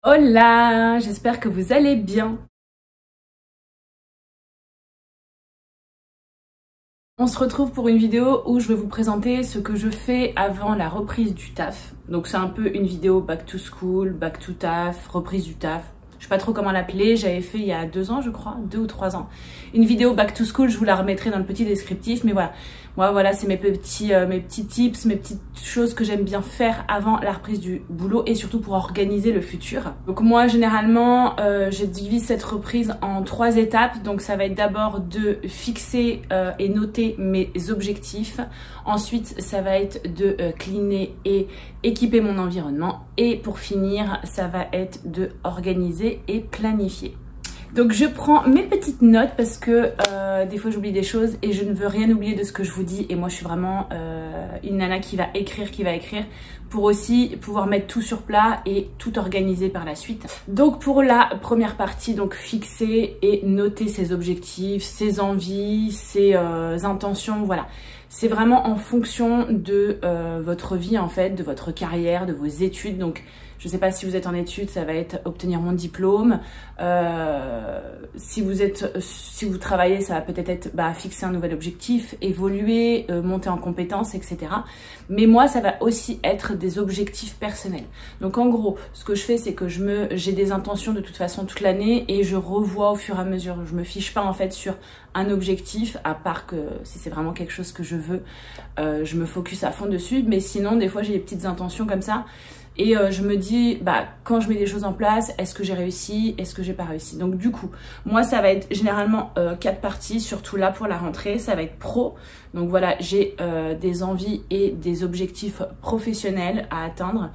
Hola, j'espère que vous allez bien. On se retrouve pour une vidéo où je vais vous présenter ce que je fais avant la reprise du taf. Donc c'est un peu une vidéo back to school, back to taf, reprise du taf. Je sais pas trop comment l'appeler, j'avais fait il y a 2 ans je crois, 2 ou 3 ans. Une vidéo back to school, je vous la remettrai dans le petit descriptif, mais voilà. Moi voilà, c'est mes petits tips, mes petites choses que j'aime bien faire avant la reprise du boulot et surtout pour organiser le futur. Donc moi généralement, je divise cette reprise en 3 étapes. Donc ça va être d'abord de fixer et noter mes objectifs. Ensuite, ça va être de cleaner et équiper mon environnement. Et pour finir, ça va être de organiser et planifier. Donc je prends mes petites notes parce que des fois j'oublie des choses et je ne veux rien oublier de ce que je vous dis. Et moi je suis vraiment une nana qui va écrire pour aussi pouvoir mettre tout sur plat et tout organiser par la suite. Donc pour la première partie, donc fixer et noter ses objectifs, ses envies, ses intentions, voilà. C'est vraiment en fonction de votre vie en fait, de votre carrière, de vos études. Donc je ne sais pas si vous êtes en études, ça va être obtenir mon diplôme. Si vous travaillez, ça va peut-être être fixer un nouvel objectif, évoluer, monter en compétences, etc. Mais moi, ça va aussi être des objectifs personnels. Donc en gros, ce que je fais, c'est que j'ai des intentions de toute façon toute l'année et je revois au fur et à mesure. Je me fiche pas en fait sur un objectif, à part que si c'est vraiment quelque chose que je veux, je me focus à fond dessus. Mais sinon, des fois, j'ai des petites intentions comme ça. Et je me dis, quand je mets des choses en place, est-ce que j'ai réussi? Est-ce que j'ai pas réussi? Donc du coup, moi ça va être généralement 4 parties, surtout là pour la rentrée, ça va être pro. Donc voilà, j'ai des envies et des objectifs professionnels à atteindre.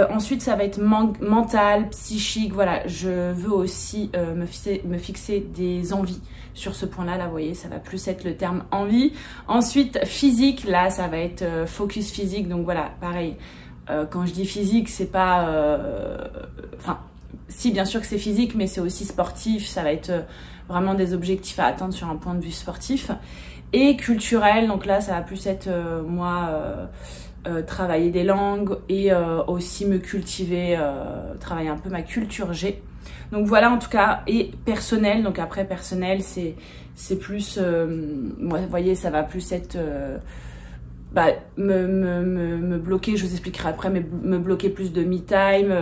Ensuite, ça va être mental, psychique, voilà, je veux aussi me fixer des envies sur ce point-là, là, vous voyez, ça va plus être le terme envie. Ensuite, physique, là, ça va être focus physique, donc voilà, pareil. Quand je dis physique, c'est pas... si, bien sûr que c'est physique, mais c'est aussi sportif. Ça va être vraiment des objectifs à atteindre sur un point de vue sportif. Et culturel, donc là, ça va plus être, travailler des langues et aussi me cultiver, travailler un peu ma culture G. Donc voilà, en tout cas, et personnel. Donc après, personnel, c'est plus... moi, vous voyez, ça va plus être... me bloquer, je vous expliquerai après, mais me bloquer plus de me time,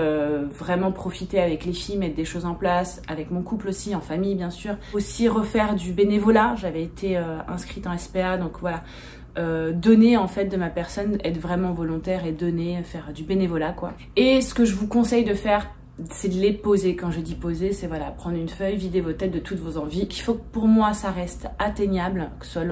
vraiment profiter avec les filles, mettre des choses en place, avec mon couple aussi, en famille bien sûr. Aussi refaire du bénévolat, j'avais été inscrite en SPA, donc voilà. Donner en fait de ma personne, être vraiment volontaire et donner, faire du bénévolat quoi. Et ce que je vous conseille de faire, c'est de les poser. Quand je dis poser, c'est voilà, prendre une feuille, vider vos têtes de toutes vos envies. Il faut que pour moi ça reste atteignable, que ce soit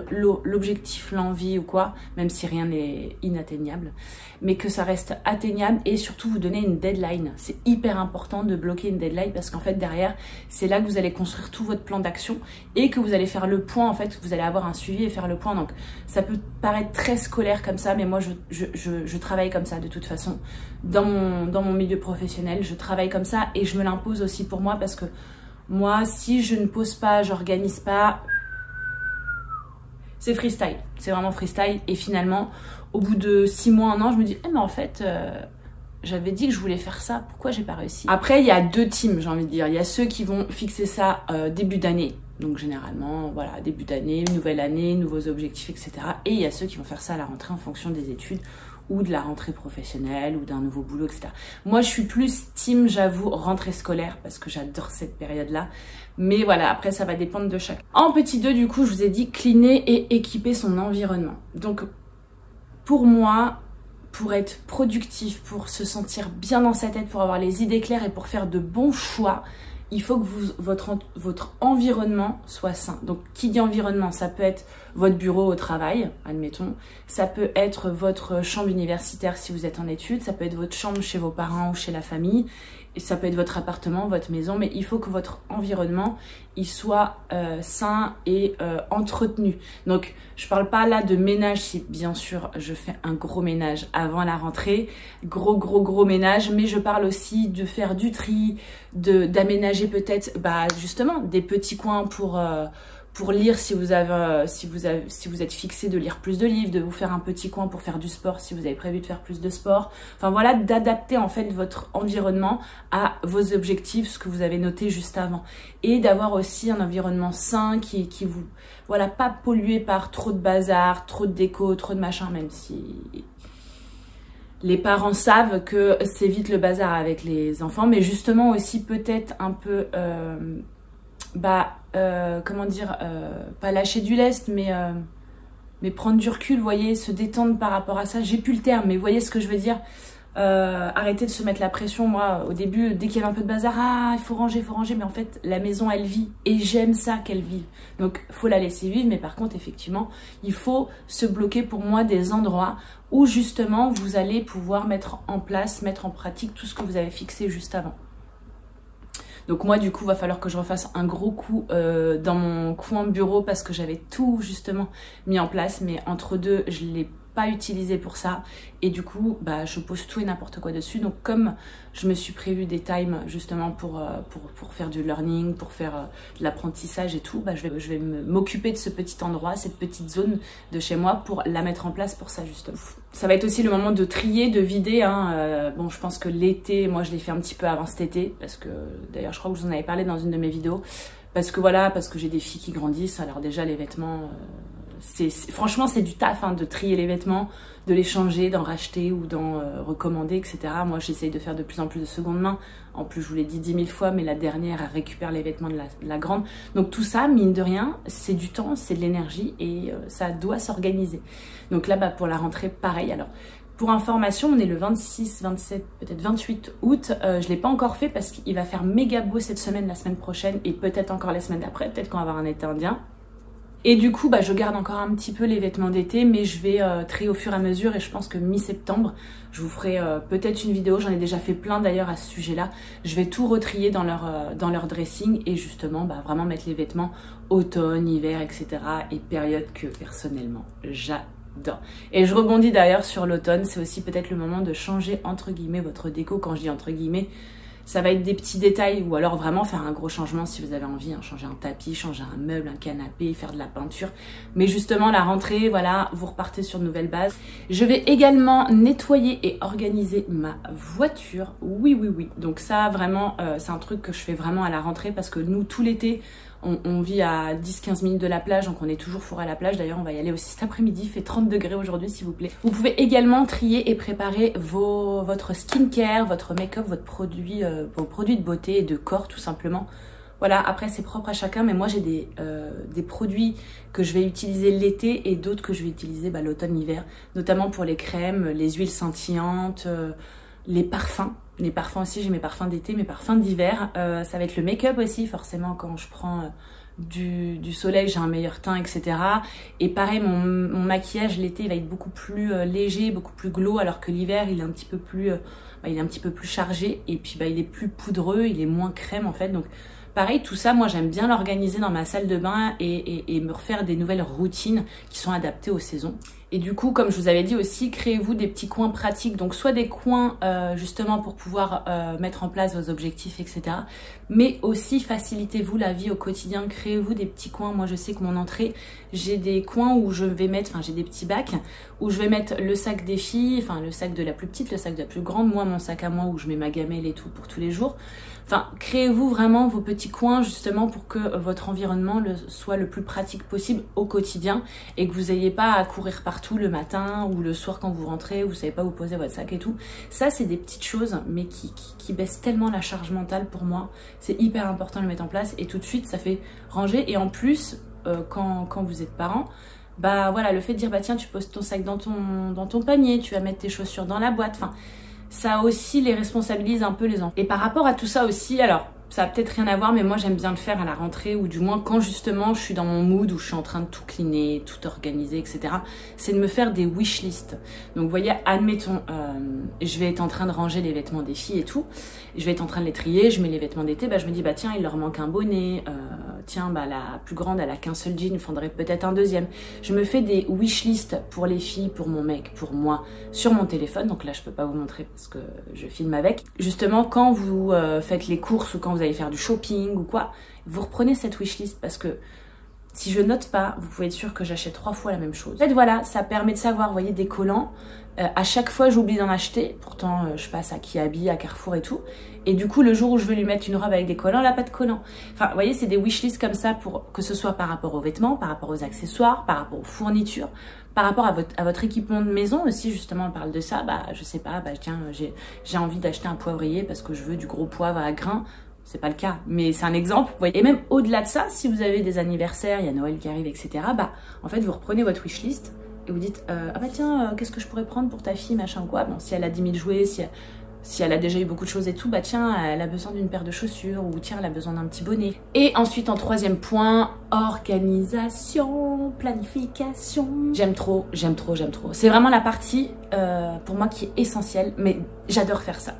l'objectif, l'envie ou quoi, même si rien n'est inatteignable, mais que ça reste atteignable et surtout vous donner une deadline. C'est hyper important de bloquer une deadline parce qu'en fait derrière, c'est là que vous allez construire tout votre plan d'action et que vous allez faire le point en fait, vous allez avoir un suivi et faire le point. Donc ça peut paraître très scolaire comme ça, mais moi je travaille comme ça de toute façon. Dans mon milieu professionnel, je travaille comme ça et je me l'impose aussi pour moi parce que moi, si je ne pose pas, j'organise pas, c'est freestyle. C'est vraiment freestyle et finalement, au bout de 6 mois, 1 an, je me dis mais en fait, j'avais dit que je voulais faire ça, pourquoi j'ai pas réussi? Après, il y a 2 teams, j'ai envie de dire. Il y a ceux qui vont fixer ça début d'année. Donc généralement, voilà, début d'année, nouvelle année, nouveaux objectifs, etc. Et il y a ceux qui vont faire ça à la rentrée en fonction des études ou de la rentrée professionnelle ou d'un nouveau boulot, etc. Moi, je suis plus team, j'avoue, rentrée scolaire parce que j'adore cette période-là. Mais voilà, après, ça va dépendre de chacun. En petit 2, du coup, je vous ai dit cleaner et équiper son environnement. Donc, pour moi, pour être productif, pour se sentir bien dans sa tête, pour avoir les idées claires et pour faire de bons choix, il faut que votre environnement soit sain. Donc, qui dit environnement, ça peut être votre bureau au travail, admettons. Ça peut être votre chambre universitaire si vous êtes en études. Ça peut être votre chambre chez vos parents ou chez la famille. Et ça peut être votre appartement, votre maison. Mais il faut que votre environnement, il soit sain et entretenu. Donc, je parle pas là de ménage si, bien sûr, je fais un gros ménage avant la rentrée. Gros ménage. Mais je parle aussi de faire du tri, d'aménager peut-être, justement, des petits coins pour lire si vous êtes fixé de lire plus de livres, de vous faire un petit coin pour faire du sport si vous avez prévu de faire plus de sport. Enfin voilà, d'adapter en fait votre environnement à vos objectifs, ce que vous avez noté juste avant. Et d'avoir aussi un environnement sain qui vous, voilà, pas pollué par trop de bazar, trop de déco, trop de machin, même si les parents savent que c'est vite le bazar avec les enfants, mais justement aussi peut-être un peu... comment dire, pas lâcher du lest, mais prendre du recul, vous voyez, se détendre par rapport à ça. J'ai plus le terme, mais vous voyez ce que je veux dire. Arrêter de se mettre la pression. Moi, au début, dès qu'il y avait un peu de bazar, il faut ranger, mais en fait, la maison, elle vit, et j'aime ça qu'elle vive. Donc, faut la laisser vivre, mais par contre, effectivement, il faut se bloquer pour moi des endroits où justement, vous allez pouvoir mettre en place, mettre en pratique tout ce que vous avez fixé juste avant. Donc moi, du coup, va falloir que je refasse un gros coup dans mon coin bureau parce que j'avais tout justement mis en place, mais entre deux, je l'ai pas utilisé pour ça. Et du coup, je pose tout et n'importe quoi dessus. Donc comme je me suis prévu des times justement pour faire du learning, pour faire de l'apprentissage et tout, je vais m'occuper de ce petit endroit, cette petite zone de chez moi pour la mettre en place pour ça justement. Ça va être aussi le moment de trier, de vider. Bon, je pense que l'été, moi je l'ai fait un petit peu avant cet été, parce que d'ailleurs je crois que je vous en avais parlé dans une de mes vidéos. Parce que j'ai des filles qui grandissent, alors déjà les vêtements... franchement, c'est du taf de trier les vêtements, de les changer, d'en racheter ou d'en recommander, etc. Moi, j'essaye de faire de plus en plus de seconde main. En plus, je vous l'ai dit 10 000 fois, mais la dernière, elle récupère les vêtements de la grande. Donc tout ça, mine de rien, c'est du temps, c'est de l'énergie et ça doit s'organiser. Donc là, pour la rentrée, pareil. Alors, pour information, on est le 26, 27, peut-être 28 août. Je ne l'ai pas encore fait parce qu'il va faire méga beau cette semaine, la semaine prochaine et peut-être encore la semaine d'après. Peut-être qu'on va avoir un été indien. Et du coup, je garde encore un petit peu les vêtements d'été, mais je vais trier au fur et à mesure et je pense que mi-septembre, je vous ferai peut-être une vidéo. J'en ai déjà fait plein d'ailleurs à ce sujet-là. Je vais tout retrier dans leur dressing et justement vraiment mettre les vêtements automne, hiver, etc. et période que personnellement, j'adore. Et je rebondis d'ailleurs sur l'automne. C'est aussi peut-être le moment de changer entre guillemets votre déco. Quand je dis entre guillemets, ça va être des petits détails ou alors vraiment faire un gros changement si vous avez envie, changer un tapis, changer un meuble, un canapé, faire de la peinture. Mais justement, la rentrée, voilà, vous repartez sur de nouvelles bases. Je vais également nettoyer et organiser ma voiture. Oui. Donc ça, vraiment, c'est un truc que je fais vraiment à la rentrée parce que nous, tout l'été, on vit à 10-15 minutes de la plage, donc on est toujours fourré à la plage. D'ailleurs, on va y aller aussi cet après-midi. Il fait 30 degrés aujourd'hui, s'il vous plaît. Vous pouvez également trier et préparer votre skincare, votre make-up, vos produits de beauté et de corps, tout simplement. Voilà, après, c'est propre à chacun, mais moi, j'ai des produits que je vais utiliser l'été et d'autres que je vais utiliser l'automne, l'hiver, notamment pour les crèmes, les huiles scintillantes, les parfums. Les parfums aussi, j'ai mes parfums d'été, mes parfums d'hiver. Ça va être le make-up aussi, forcément, quand je prends du soleil, j'ai un meilleur teint, etc. Et pareil, mon maquillage l'été, il va être beaucoup plus léger, beaucoup plus glow, alors que l'hiver, il est un petit peu plus chargé. Et puis, il est plus poudreux, il est moins crème, en fait. Donc, pareil, tout ça, moi, j'aime bien l'organiser dans ma salle de bain et me refaire des nouvelles routines qui sont adaptées aux saisons. Et du coup, comme je vous avais dit aussi, créez-vous des petits coins pratiques. Donc, soit des coins justement pour pouvoir mettre en place vos objectifs, etc. Mais aussi, facilitez-vous la vie au quotidien. Créez-vous des petits coins. Moi, je sais que mon entrée, j'ai des coins où je vais mettre, j'ai des petits bacs où je vais mettre le sac des filles, le sac de la plus petite, le sac de la plus grande. Moi, mon sac à moi où je mets ma gamelle et tout pour tous les jours. Créez-vous vraiment vos petits coins justement pour que votre environnement soit le plus pratique possible au quotidien et que vous n'ayez pas à courir partout le matin ou le soir quand vous rentrez, vous savez pas où poser votre sac et tout. Ça, c'est des petites choses mais qui baissent tellement la charge mentale pour moi. C'est hyper important de le mettre en place et tout de suite, ça fait ranger. Et en plus, quand vous êtes parent, voilà, le fait de dire tiens, tu poses ton sac dans ton panier, tu vas mettre tes chaussures dans la boîte, ça aussi les responsabilise un peu les enfants. Et par rapport à tout ça aussi, alors ça a peut-être rien à voir, mais moi j'aime bien le faire à la rentrée, ou du moins quand justement je suis dans mon mood, où je suis en train de tout cleaner, tout organiser, etc. C'est de me faire des wish lists. Donc vous voyez, admettons, je vais être en train de ranger les vêtements des filles et tout, je vais être en train de les trier, je mets les vêtements d'été, je me dis tiens, il leur manque un bonnet, tiens, la plus grande elle a qu'un seul jean, il faudrait peut-être un deuxième. Je me fais des wish lists pour les filles, pour mon mec, pour moi, sur mon téléphone. Donc là je peux pas vous montrer parce que je filme avec. Justement, quand vous faites les courses ou quand vous allez faire du shopping ou quoi, vous reprenez cette wishlist parce que Si je note pas, vous pouvez être sûr que j'achète 3 fois la même chose. En fait, voilà, ça permet de savoir, vous voyez, des collants. À chaque fois, j'oublie d'en acheter. Pourtant, je passe à Kiabi, à Carrefour et tout. Et du coup, le jour où je veux lui mettre une robe avec des collants, elle n'a pas de collants. Enfin, vous voyez, c'est des wishlists comme ça pour que ce soit par rapport aux vêtements, par rapport aux accessoires, par rapport aux fournitures, par rapport à votre équipement de maison aussi. Justement, on parle de ça. Bah, je sais pas, bah tiens, j'ai envie d'acheter un poivrier parce que je veux du gros poivre à grains. C'est pas le cas, mais c'est un exemple. Et même au-delà de ça, si vous avez des anniversaires, il y a Noël qui arrive, etc. Bah, en fait, vous reprenez votre wishlist et vous dites ah bah tiens, qu'est-ce que je pourrais prendre pour ta fille, machin quoi. Bon, si elle a 10 000 jouets, si elle a déjà eu beaucoup de choses et tout, bah tiens, elle a besoin d'une paire de chaussures ou tiens, elle a besoin d'un petit bonnet. Et ensuite, en troisième point, organisation, planification. J'aime trop, j'aime trop, j'aime trop. C'est vraiment la partie pour moi qui est essentielle, mais j'adore faire ça.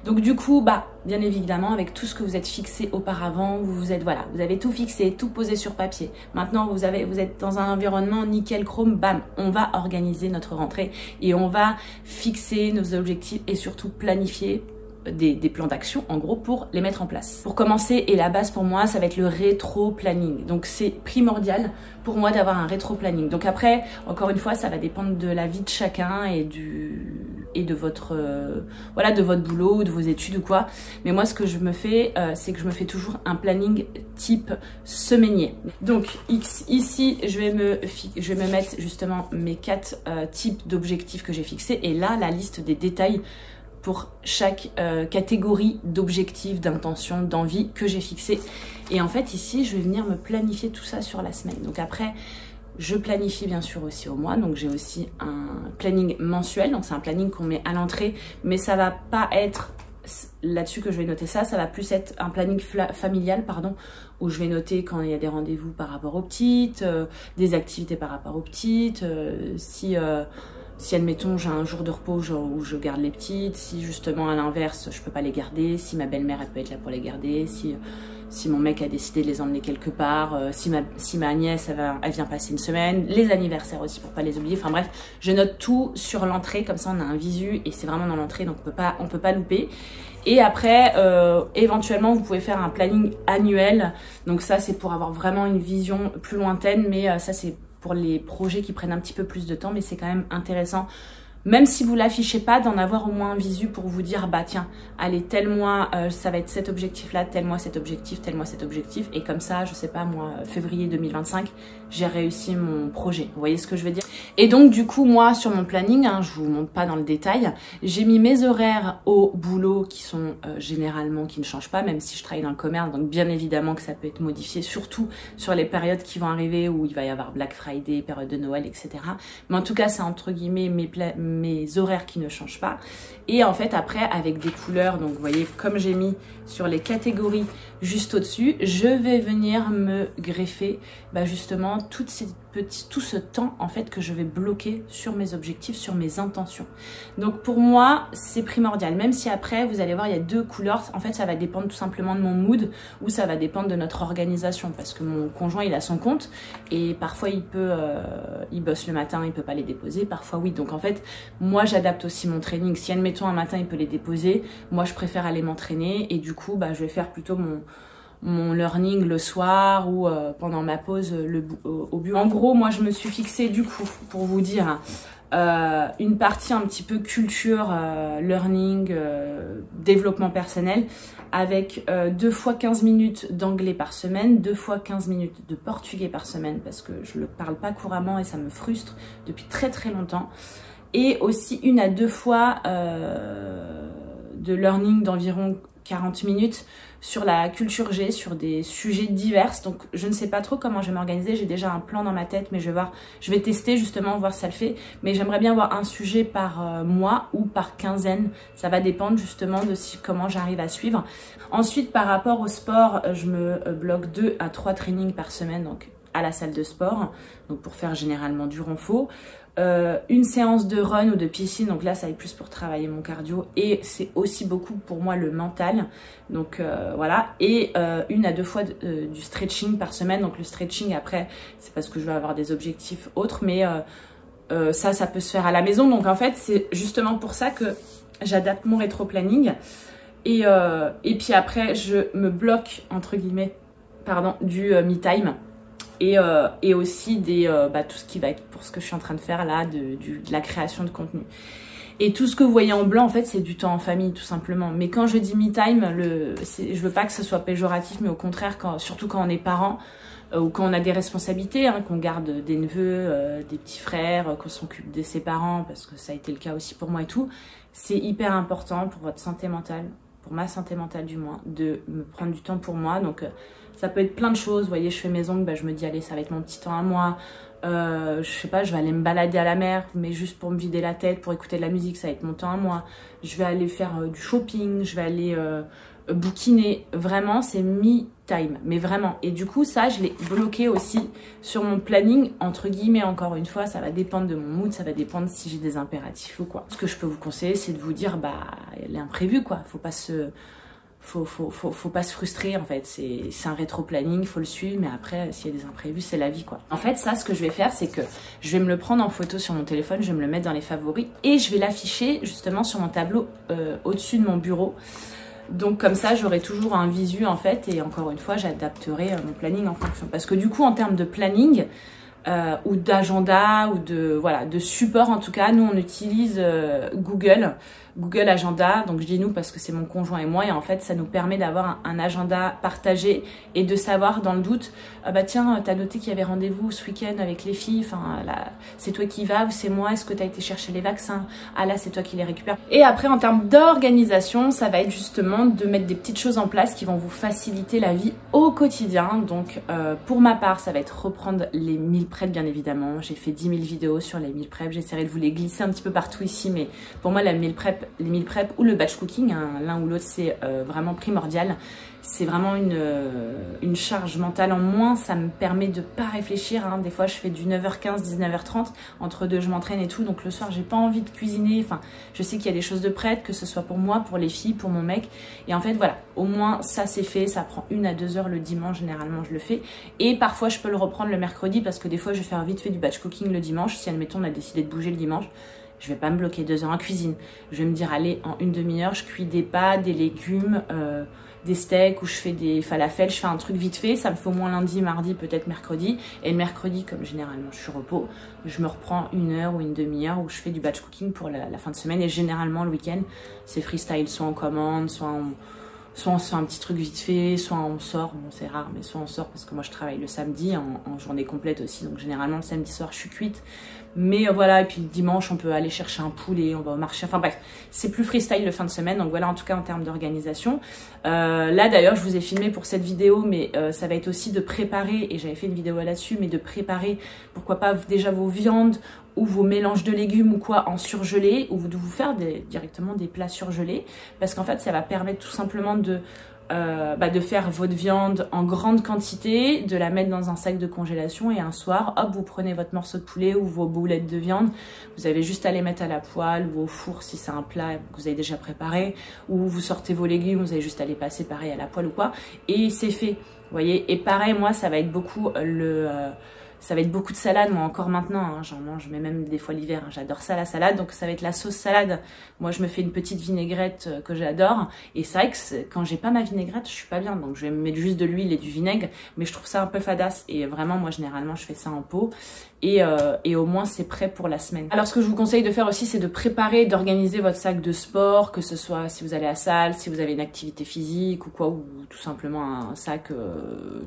Donc du coup, bah, bien évidemment, avec tout ce que vous êtes fixé auparavant, vous avez tout fixé, tout posé sur papier. Maintenant, vous êtes dans un environnement nickel chrome, bam, on va organiser notre rentrée et on va fixer nos objectifs et surtout planifier des plans d'action en gros pour les mettre en place. Pour commencer, et la base pour moi, ça va être le rétro-planning. Donc c'est primordial pour moi d'avoir un rétro-planning. Donc après, encore une fois, ça va dépendre de la vie de chacun et de votre de votre boulot, de vos études ou quoi. Mais moi, ce que je me fais, c'est que je me fais toujours un planning type semainier. Donc ici, je vais me mettre justement mes 4 types d'objectifs que j'ai fixés et là, la liste des détails pour chaque catégorie d'objectifs, d'intentions, d'envie que j'ai fixé. Et en fait, ici, je vais venir me planifier tout ça sur la semaine. Donc après, je planifie bien sûr aussi au mois. Donc j'ai aussi un planning mensuel. Donc c'est un planning qu'on met à l'entrée. Mais ça va pas être là-dessus que je vais noter ça. Ça va plus être un planning familial, pardon, où je vais noter quand il y a des rendez-vous par rapport aux petites, des activités par rapport aux petites, si admettons j'ai un jour de repos où je garde les petites, si justement à l'inverse je peux pas les garder, si ma belle-mère elle peut être là pour les garder, si mon mec a décidé de les emmener quelque part, si ma nièce elle vient passer une semaine, les anniversaires aussi pour pas les oublier. Enfin bref, je note tout sur l'entrée, comme ça on a un visu et c'est vraiment dans l'entrée donc on peut pas louper. Et après, éventuellement, vous pouvez faire un planning annuel. Donc ça, c'est pour avoir vraiment une vision plus lointaine, mais ça c'est pour les projets qui prennent un petit peu plus de temps, mais c'est quand même intéressant. Même si vous l'affichez pas, d'en avoir au moins un visu pour vous dire, bah tiens, allez, tel mois, ça va être cet objectif-là, tel mois cet objectif, tel mois cet objectif. Et comme ça, je sais pas, moi, février 2025, j'ai réussi mon projet. Vous voyez ce que je veux dire? Et donc, du coup, moi, sur mon planning, je vous montre pas dans le détail, j'ai mis mes horaires au boulot qui sont généralement, qui ne changent pas, même si je travaille dans le commerce. Donc, bien évidemment que ça peut être modifié, surtout sur les périodes qui vont arriver où il va y avoir Black Friday, période de Noël, etc. Mais en tout cas, c'est entre guillemets mes horaires qui ne changent pas. Et en fait, après, avec des couleurs, donc vous voyez, comme j'ai mis sur les catégories juste au-dessus, je vais venir me greffer justement tout ce temps en fait que je vais bloquer sur mes objectifs, sur mes intentions. Donc pour moi, c'est primordial. Même si après, vous allez voir, il y a 2 couleurs. En fait, ça va dépendre tout simplement de mon mood ou ça va dépendre de notre organisation parce que mon conjoint, il a son compte et parfois, il bosse le matin, il peut pas les déposer. Parfois, oui. Donc en fait, moi, j'adapte aussi mon training. Si admettons un matin, il peut les déposer, moi, je préfère aller m'entraîner et du coup, je vais faire plutôt mon learning le soir ou pendant ma pause au bureau. En gros, moi, je me suis fixée du coup, pour vous dire, une partie un petit peu culture, learning, développement personnel, avec 2 fois 15 minutes d'anglais par semaine, 2 fois 15 minutes de portugais par semaine, parce que je le parle pas couramment et ça me frustre depuis très très longtemps. Et aussi 1 à 2 fois de learning d'environ 40 minutes sur la culture G, sur des sujets divers. Donc je ne sais pas trop comment je vais m'organiser, j'ai déjà un plan dans ma tête, mais je vais tester justement, voir si ça le fait. Mais j'aimerais bien avoir un sujet par mois ou par quinzaine, ça va dépendre justement de comment j'arrive à suivre. Ensuite, par rapport au sport, je me bloque 2 à 3 trainings par semaine, donc à la salle de sport, donc pour faire généralement du renfort. Une séance de run ou de piscine, donc là ça est plus pour travailler mon cardio et c'est aussi beaucoup pour moi le mental, donc voilà, et 1 à 2 fois du stretching par semaine. Donc le stretching après c'est parce que je vais avoir des objectifs autres, mais ça peut se faire à la maison. Donc en fait c'est justement pour ça que j'adapte mon rétro-planning et puis après je me bloque entre guillemets du me time. et aussi tout ce qui va être pour ce que je suis en train de faire là, de la création de contenu. Et tout ce que vous voyez en blanc, en fait, c'est du temps en famille, tout simplement. Mais quand je dis me time, je veux pas que ce soit péjoratif, mais au contraire, surtout quand on est parent, ou quand on a des responsabilités, hein, qu'on garde des neveux, des petits frères, qu'on s'occupe de ses parents, parce que ça a été le cas aussi pour moi et tout, c'est hyper important pour votre santé mentale, pour ma santé mentale du moins, de me prendre du temps pour moi. Donc ça peut être plein de choses. Vous voyez, je fais mes ongles, je me dis allez, ça va être mon petit temps à moi. Je sais pas, je vais aller me balader à la mer, mais juste pour me vider la tête, pour écouter de la musique, ça va être mon temps à moi. Je vais aller faire du shopping, je vais aller bouquiner. Vraiment, c'est me time, mais vraiment. Et du coup, ça, je l'ai bloqué aussi sur mon planning, entre guillemets, encore une fois, ça va dépendre de mon mood, ça va dépendre si j'ai des impératifs ou quoi. Ce que je peux vous conseiller, c'est de vous dire, l'imprévu, quoi. Faut pas se frustrer, en fait. C'est un rétro-planning, faut le suivre, mais après, s'il y a des imprévus, c'est la vie, quoi. En fait, ça, ce que je vais faire, c'est que je vais me le prendre en photo sur mon téléphone, je vais me le mettre dans les favoris et je vais l'afficher justement sur mon tableau au-dessus de mon bureau. Donc comme ça, j'aurai toujours un visu, en fait, et encore une fois, j'adapterai mon planning en fonction. Parce que du coup, en termes de planning, ou d'agenda, ou de support en tout cas, nous, on utilise Google Agenda. Donc je dis nous parce que c'est mon conjoint et moi, et en fait ça nous permet d'avoir un agenda partagé et de savoir dans le doute, tiens, t'as noté qu'il y avait rendez-vous ce week-end avec les filles, enfin là c'est toi qui vas ou c'est moi, est-ce que t'as été chercher les vaccins, ah là c'est toi qui les récupères. Et après en termes d'organisation, ça va être justement de mettre des petites choses en place qui vont vous faciliter la vie au quotidien. Donc pour ma part, ça va être reprendre les meal prep, bien évidemment. J'ai fait 10 000 vidéos sur les meal prep, j'essaierai de vous les glisser un petit peu partout ici, mais pour moi la meal prep, les meal prep ou le batch cooking, hein, l'un ou l'autre, c'est vraiment primordial. C'est vraiment une charge mentale en moins. Ça me permet de pas réfléchir, hein. Des fois, je fais du 9h15, 19h30. Entre deux, je m'entraîne et tout. Donc le soir, j'ai pas envie de cuisiner. Enfin, je sais qu'il y a des choses de prêtes, que ce soit pour moi, pour les filles, pour mon mec. Et en fait, voilà, au moins, ça c'est fait. Ça prend 1 à 2 heures le dimanche. Généralement, je le fais. Et parfois, je peux le reprendre le mercredi parce que des fois, je vais faire vite fait du batch cooking le dimanche. Si, admettons, on a décidé de bouger le dimanche, je vais pas me bloquer 2 heures en cuisine. Je vais me dire, allez, en une demi-heure, je cuis des pâtes, des légumes, des steaks, ou je fais des falafels, je fais un truc vite fait. Ça me fait au moins lundi, mardi, peut-être mercredi. Et le mercredi, comme généralement je suis repos, je me reprends 1 heure ou une demi-heure où je fais du batch cooking pour la fin de semaine. Et généralement, le week-end, c'est freestyle, soit en commande, soit on se fait un petit truc vite fait, soit on sort, bon c'est rare, mais soit on sort parce que moi je travaille le samedi en journée complète aussi, donc généralement le samedi soir je suis cuite. Mais voilà, et puis le dimanche on peut aller chercher un poulet, on va au marché, enfin bref, c'est plus freestyle le fin de semaine, donc voilà en tout cas en termes d'organisation. Là d'ailleurs je vous ai filmé pour cette vidéo, mais ça va être aussi de préparer, et j'avais fait une vidéo là-dessus, mais de préparer, pourquoi pas déjà vos viandes, ou vos mélanges de légumes ou quoi en surgelé, ou de vous faire directement des plats surgelés, parce qu'en fait ça va permettre tout simplement de faire votre viande en grande quantité, de la mettre dans un sac de congélation, et un soir, hop, vous prenez votre morceau de poulet ou vos boulettes de viande, vous avez juste à les mettre à la poêle ou au four si c'est un plat que vous avez déjà préparé, ou vous sortez vos légumes, vous avez juste à les passer pareil à la poêle ou quoi, et c'est fait, vous voyez. Et pareil, moi ça va être beaucoup ça va être beaucoup de salade, moi encore maintenant, hein, j'en mange, mais même des fois l'hiver, hein, j'adore ça la salade, donc ça va être la sauce salade. Moi je me fais une petite vinaigrette que j'adore, et c'est vrai que quand j'ai pas ma vinaigrette, je suis pas bien, donc je vais me mettre juste de l'huile et du vinaigre, mais je trouve ça un peu fadasse, et vraiment moi généralement je fais ça en pot, et au moins c'est prêt pour la semaine. Alors ce que je vous conseille de faire aussi, c'est de préparer, d'organiser votre sac de sport, que ce soit si vous allez à la salle, si vous avez une activité physique ou quoi, ou tout simplement un sac,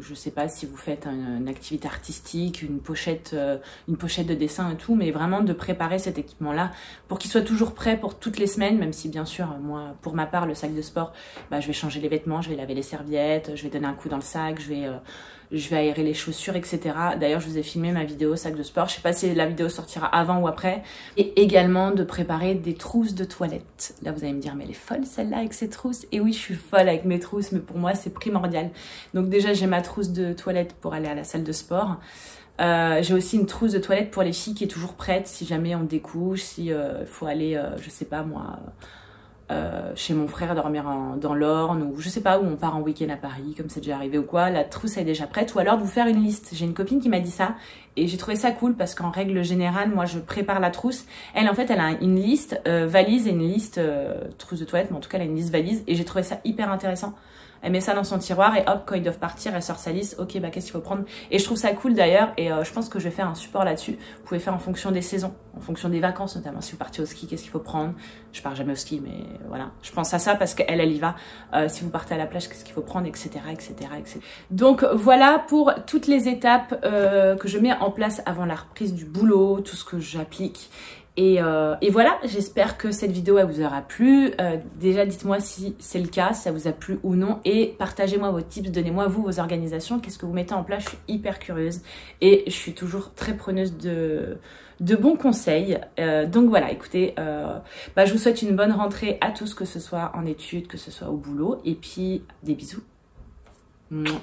je sais pas si vous faites une activité artistique, une pochette de dessin et tout, mais vraiment de préparer cet équipement-là pour qu'il soit toujours prêt pour toutes les semaines, même si bien sûr, moi, pour ma part, le sac de sport, je vais changer les vêtements, je vais laver les serviettes, je vais donner un coup dans le sac, je vais aérer les chaussures, etc. D'ailleurs, je vous ai filmé ma vidéo sac de sport. Je sais pas si la vidéo sortira avant ou après. Et également de préparer des trousses de toilette. Là, vous allez me dire, mais elle est folle celle-là avec ses trousses. Et oui, je suis folle avec mes trousses, mais pour moi, c'est primordial. Donc déjà, j'ai ma trousse de toilette pour aller à la salle de sport. J'ai aussi une trousse de toilette pour les filles qui est toujours prête si jamais on découche, si faut aller, je sais pas moi, chez mon frère dormir dans l'Orne, ou je sais pas, où on part en week-end à Paris, comme c'est déjà arrivé ou quoi, la trousse est déjà prête, ou alors de vous faire une liste. J'ai une copine qui m'a dit ça, et j'ai trouvé ça cool, parce qu'en règle générale, moi je prépare la trousse. Elle, en fait, elle a une liste valise et une liste trousse de toilette, mais en tout cas elle a une liste valise, et j'ai trouvé ça hyper intéressant. Elle met ça dans son tiroir et hop, quand ils doivent partir, elle sort sa liste. Ok, bah qu'est-ce qu'il faut prendre? Et je trouve ça cool d'ailleurs et je pense que je vais faire un support là-dessus. Vous pouvez faire en fonction des saisons, en fonction des vacances notamment. Si vous partez au ski, qu'est-ce qu'il faut prendre? Je pars jamais au ski, mais voilà. Je pense à ça parce qu'elle y va. Si vous partez à la plage, qu'est-ce qu'il faut prendre, etc., etc., etc. Donc voilà pour toutes les étapes que je mets en place avant la reprise du boulot, tout ce que j'applique. Et voilà, j'espère que cette vidéo elle vous aura plu. Déjà dites-moi si c'est le cas, si ça vous a plu ou non. Et partagez-moi vos tips, donnez-moi vous vos organisations. Qu'est-ce que vous mettez en place? Je suis hyper curieuse. Et je suis toujours très preneuse de bons conseils. Donc voilà, écoutez, je vous souhaite une bonne rentrée à tous, que ce soit en études, que ce soit au boulot. Et puis des bisous. Mouah.